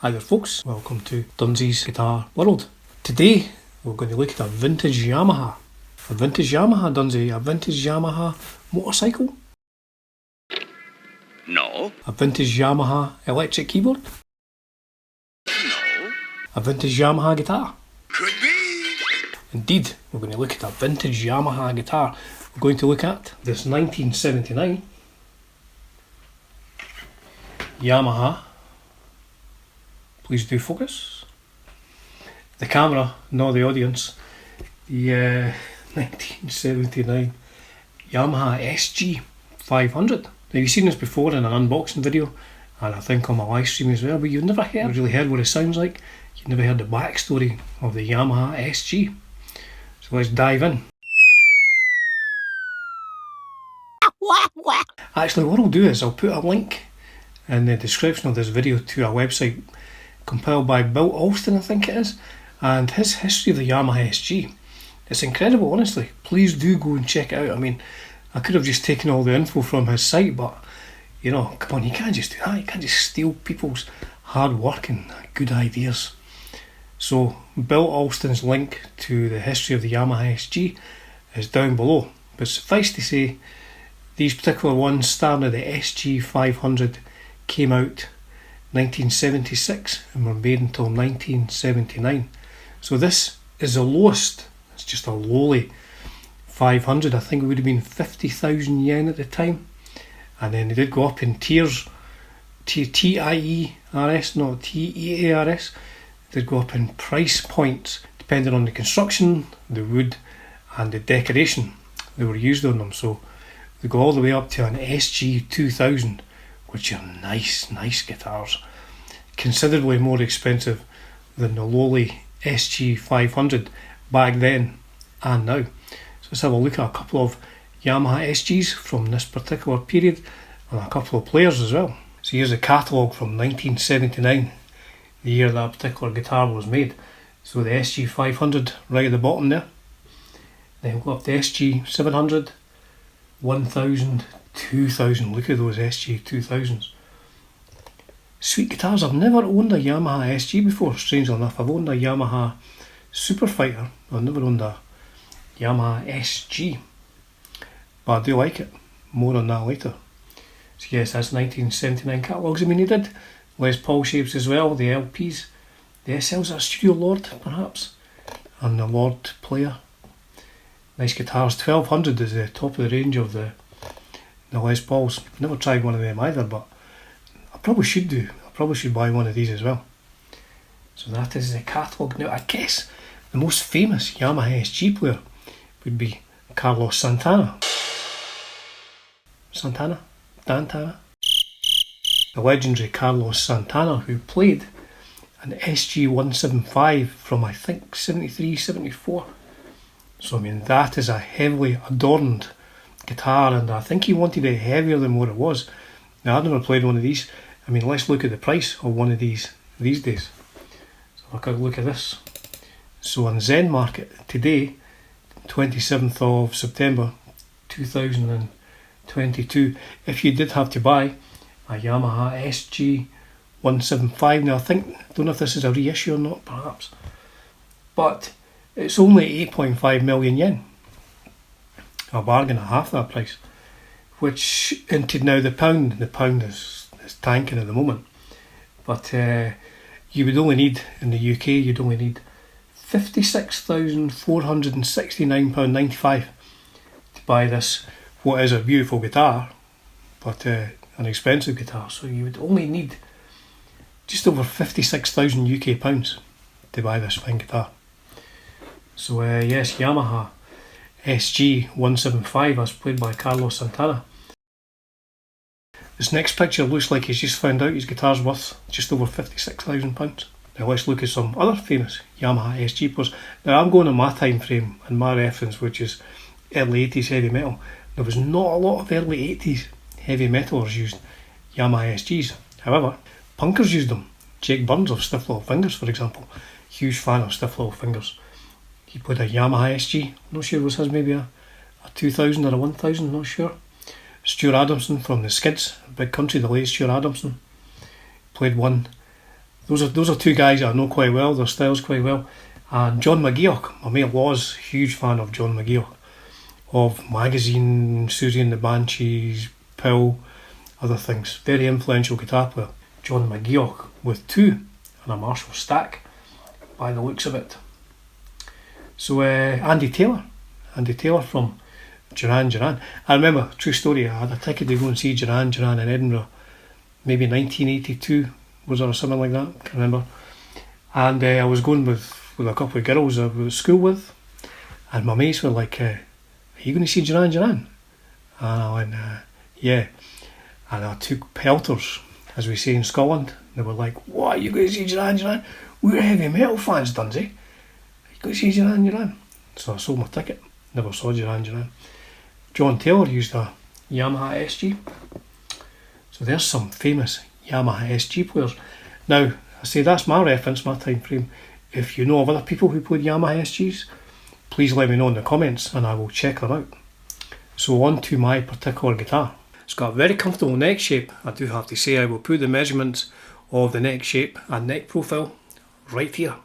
Hi there folks, welcome to Dunsy's Guitar World. Today we're going to look at a vintage Yamaha. A vintage Yamaha, Dunsy, a vintage Yamaha motorcycle? No. A vintage Yamaha electric keyboard? No. A vintage Yamaha guitar? Could be. Indeed, we're going to look at a vintage Yamaha guitar. We're going to look at this 1979 Yamaha. Please do focus. The camera, not the audience. The 1979 Yamaha SG500. Now you've seen this before in an unboxing video, and I think on my live stream as well, but you've never really heard what it sounds like. You've never heard the backstory of the Yamaha SG. So let's dive in. Actually, what I'll do is I'll put a link in the description of this video to a website compiled by Bill Alston, I think it is, and his history of the Yamaha SG. It's incredible, honestly. Please do go and check it out. I mean, I could have just taken all the info from his site, but you know, come on, you can't just do that. You can't just steal people's hard work and good ideas. So Bill Alston's link to the history of the Yamaha SG is down below. But suffice to say, these particular ones, starting at the SG500, came out 1976 and were made until 1979. So this is the lowest. It's just a lowly 500. I think it would have been 50,000 yen at the time, and then they did go up in tiers. TIERS, not TEARS. They did go up in price points depending on the construction, the wood, and the decoration that were used on them. So they go all the way up to an SG2000, which are nice guitars, considerably more expensive than the lowly SG500 back then and now. So let's have a look at a couple of Yamaha SGs from this particular period and a couple of players as well. So here's a catalogue from 1979, the year that particular guitar was made. So the SG500 right at the bottom there. Then we'll go up to SG700, 1000, 2000. Look at those SG2000s. Sweet guitars. I've never owned a Yamaha SG before, strangely enough. I've owned a Yamaha Superfighter. I've never owned a Yamaha SG. But I do like it. More on that later. So yes, that's 1979 catalogues. I mean, he did Les Paul shapes as well, the LPs. The SLs are Studio Lord, perhaps. And the Lord Player. Nice guitars. 1200 is the top of the range of the Les Pauls. I've never tried one of them either, but I probably should do. I probably should buy one of these as well. So that is the catalogue. Now I guess the most famous Yamaha SG player would be Carlos Santana. Dantana? The legendary Carlos Santana, who played an SG175 from I think 73, 74. So I mean, that is a heavily adorned guitar, and I think he wanted it heavier than what it was. Now I've never played one of these. I mean, let's look at the price of one of these days. So I'll have a look at this. So on Zen Market today, 27th of September 2022, if you did have to buy a Yamaha SG175, now I don't know if this is a reissue or not, perhaps, but it's only 8.5 million yen. A bargain at half that price, which into now the pound is tanking at the moment, but you would only need, in the UK, you'd only need £56,469.95 to buy this, what is a beautiful guitar, but an expensive guitar. So you would only need just over 56,000 UK pounds to buy this fine guitar. So yes, Yamaha SG175 as played by Carlos Santana. This next picture looks like he's just found out his guitar's worth just over £56,000. Now let's look at some other famous Yamaha SG players. Now I'm going on my time frame and my reference, which is early 80s heavy metal. There was not a lot of early 80s heavy metalers used Yamaha SGs. However, punkers used them. Jake Burns of Stiff Little Fingers, for example. Huge fan of Stiff Little Fingers. He played a Yamaha SG. Not sure it was his, maybe a 2000 or a 1000, not sure. Stuart Adamson from the Skids, Big Country, the late Stuart Adamson, played one. those are two guys that I know quite well, their styles quite well. And John McGeoch, my mate was a huge fan of John McGeoch, of Magazine, Susie and the Banshees, Pill, other things. Very influential guitar player. John McGeoch with two and a Marshall stack, by the looks of it. So Andy Taylor from Duran Duran. I remember, true story, I had a ticket to go and see Duran Duran in Edinburgh, maybe 1982 was it, or something like that, I can't remember. And I was going with a couple of girls I was at school with, and my mates were like, are you going to see Duran Duran? And I went, yeah. And I took pelters, as we say in Scotland. They were like, what, are you going to see Duran Duran? We're heavy metal fans, Dunsy. Are you going to see Duran Duran? So I sold my ticket, never saw Duran Duran. John Taylor used a Yamaha SG. So there's some famous Yamaha SG players. Now, I say that's my reference, my time frame. If you know of other people who played Yamaha SGs, please let me know in the comments and I will check them out. So on to my particular guitar. It's got a very comfortable neck shape. I do have to say, I will put the measurements of the neck shape and neck profile right here.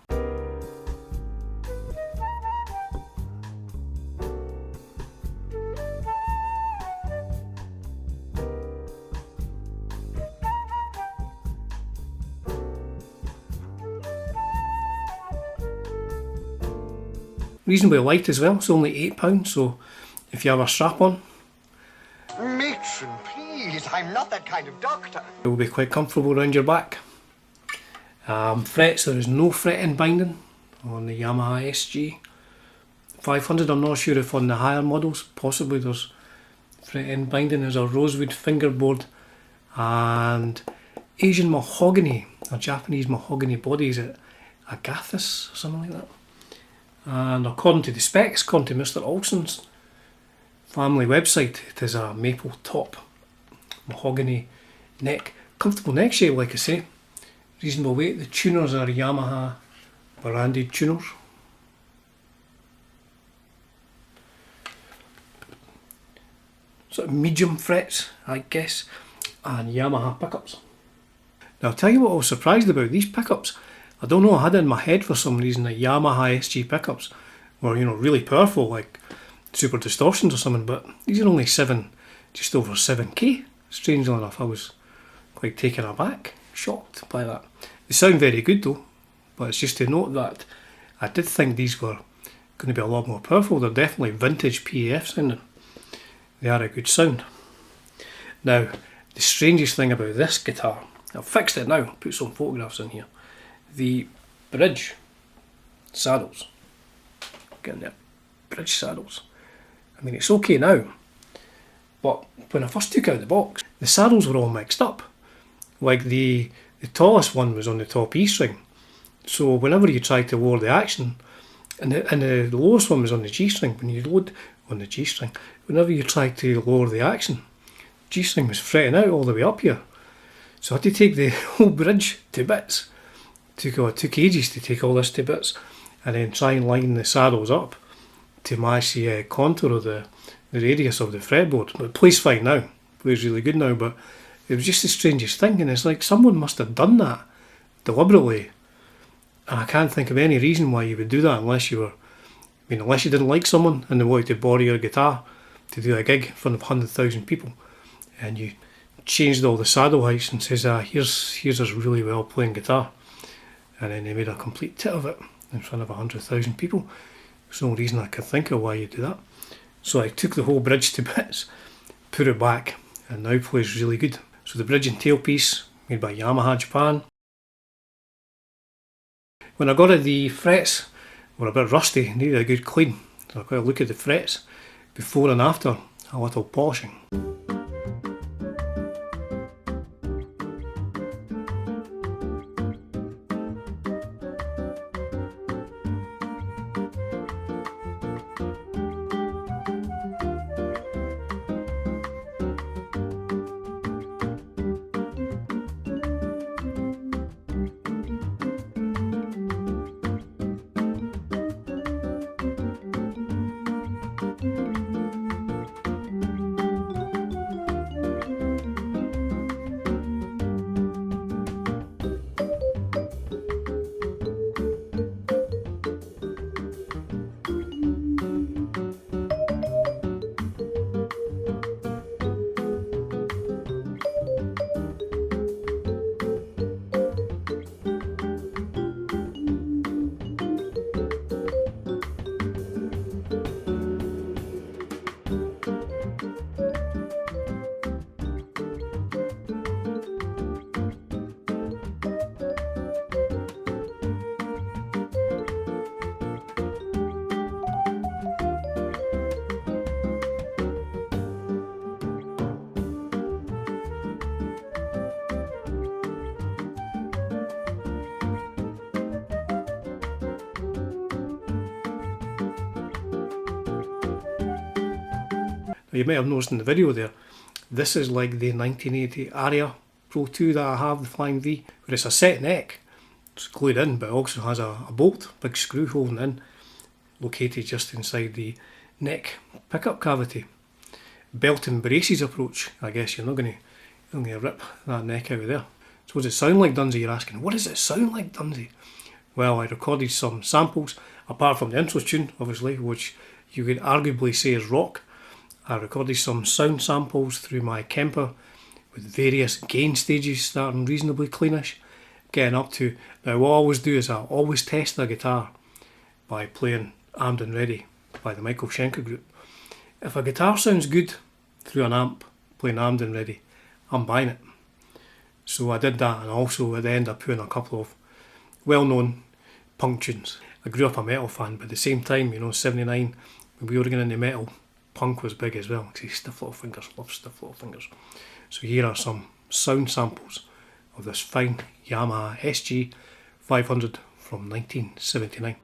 Reasonably light as well, it's only £8, so if you have a strap on, matron, please, I'm not that kind of doctor. It will be quite comfortable around your back. Frets, there is no fret end binding on the Yamaha SG500. I'm not sure if on the higher models, possibly there's fret end binding. There's a rosewood fingerboard and Asian mahogany, or Japanese mahogany body. Is it Agathis or something like that? And according to the specs, according to Mr. Olsen's family website, it is a maple top, mahogany neck, comfortable neck shape, like I say, reasonable weight. The tuners are Yamaha branded tuners. Sort of medium frets, I guess, and Yamaha pickups. Now I'll tell you what I was surprised about, these pickups. I don't know, I had it in my head for some reason that Yamaha SG pickups were, you know, really powerful, like super distortions or something, but these are only just over 7k. Strangely enough, I was quite taken aback, shocked by that. They sound very good though, but it's just to note that I did think these were going to be a lot more powerful. They're definitely vintage PAF sounding. They are a good sound. Now, the strangest thing about this guitar, I've fixed it now, put some photographs in here. The bridge saddles, getting there, bridge saddles. I mean, it's okay now, but when I first took out the box, the saddles were all mixed up. Like the tallest one was on the top E string, so whenever you tried to lower the action, and the lowest one was on the G string. When you load on the G string, whenever you tried to lower the action, G string was fretting out all the way up here. So I had to take the whole bridge to bits. It took ages to take all this to bits and then try and line the saddles up to match the contour of the radius of the fretboard. But it plays fine now, it plays really good now, but it was just the strangest thing, and it's like someone must have done that deliberately, and I can't think of any reason why you would do that unless you didn't like someone and they wanted to borrow your guitar to do a gig in front of 100,000 people, and you changed all the saddle heights and says, here's this really well playing guitar. And then they made a complete tit of it in front of 100,000 people. There's no reason I could think of why you do that. So I took the whole bridge to bits, put it back, and now plays really good. So the bridge and tailpiece, made by Yamaha Japan. When I got it, the frets were a bit rusty, needed a good clean. So I got a look at the frets before and after a little polishing. you might have noticed in the video there, this is like the 1980 Aria Pro 2 that I have, the Flying V, where it's a set neck. It's glued in, but it also has a bolt, big screw holding in, located just inside the neck pickup cavity. Belt and braces approach. I guess you're not going to rip that neck out of there. So what does it sound like, Dunsy? You're asking. What does it sound like, Dunsy? Well, I recorded some samples, apart from the intro tune, obviously, which you could arguably say is rock. I recorded some sound samples through my Kemper with various gain stages starting reasonably cleanish, getting up to... Now what I always do is I always test a guitar by playing Armed and Ready by the Michael Schenker Group. If a guitar sounds good through an amp playing Armed and Ready, I'm buying it. So I did that, and also at the end I put in a couple of well-known punk tunes. I grew up a metal fan, but at the same time, 79, when we were getting into metal, punk was big as well. See, Stiff Little Fingers, love Stiff Little Fingers. So here are some sound samples of this fine Yamaha SG500 from 1979.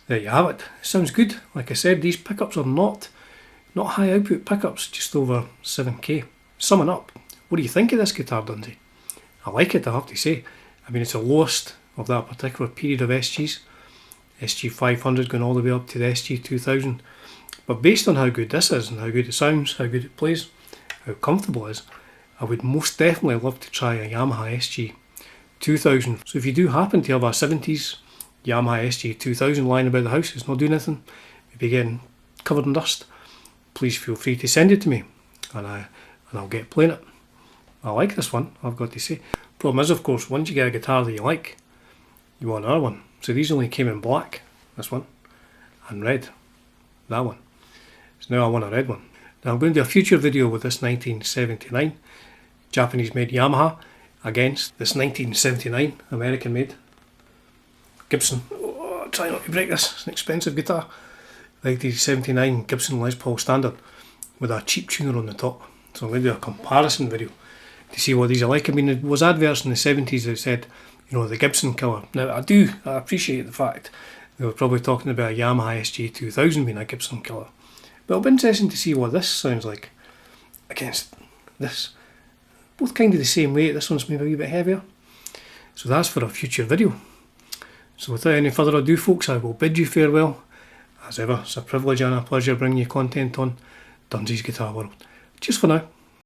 There you have it. Sounds good. Like I said, these pickups are not high output pickups, just over 7k. Summing up, what do you think of this guitar, Dunsy? I like it, I have to say. I mean, it's the lowest of that particular period of SGs. SG500 going all the way up to the SG2000. But based on how good this is and how good it sounds, how good it plays, how comfortable it is, I would most definitely love to try a Yamaha SG2000. So if you do happen to have a 70s Yamaha SG2000 lying about the house, it's not doing anything, maybe getting covered in dust, please feel free to send it to me and I'll get playing it. I like this one, I've got to say. Problem is, of course, once you get a guitar that you like, you want another one. So these only came in black, this one, and red, that one. So now I want a red one. Now I'm going to do a future video with this 1979 Japanese made Yamaha against this 1979 American made Gibson. Oh, try not to break this, it's an expensive guitar. 1979 Gibson Les Paul Standard with a cheap tuner on the top. So I'm going to do a comparison video to see what these are like. I mean, there was adverts in the 70s that said, you know, the Gibson killer. Now I appreciate the fact they were probably talking about a Yamaha SG2000 being a Gibson killer. But it'll be interesting to see what this sounds like against this. Both kind of the same weight, this one's maybe a wee bit heavier. So that's for a future video. So without any further ado, folks, I will bid you farewell. As ever, it's a privilege and a pleasure bringing you content on Dunsy's Guitar World. Cheers for now.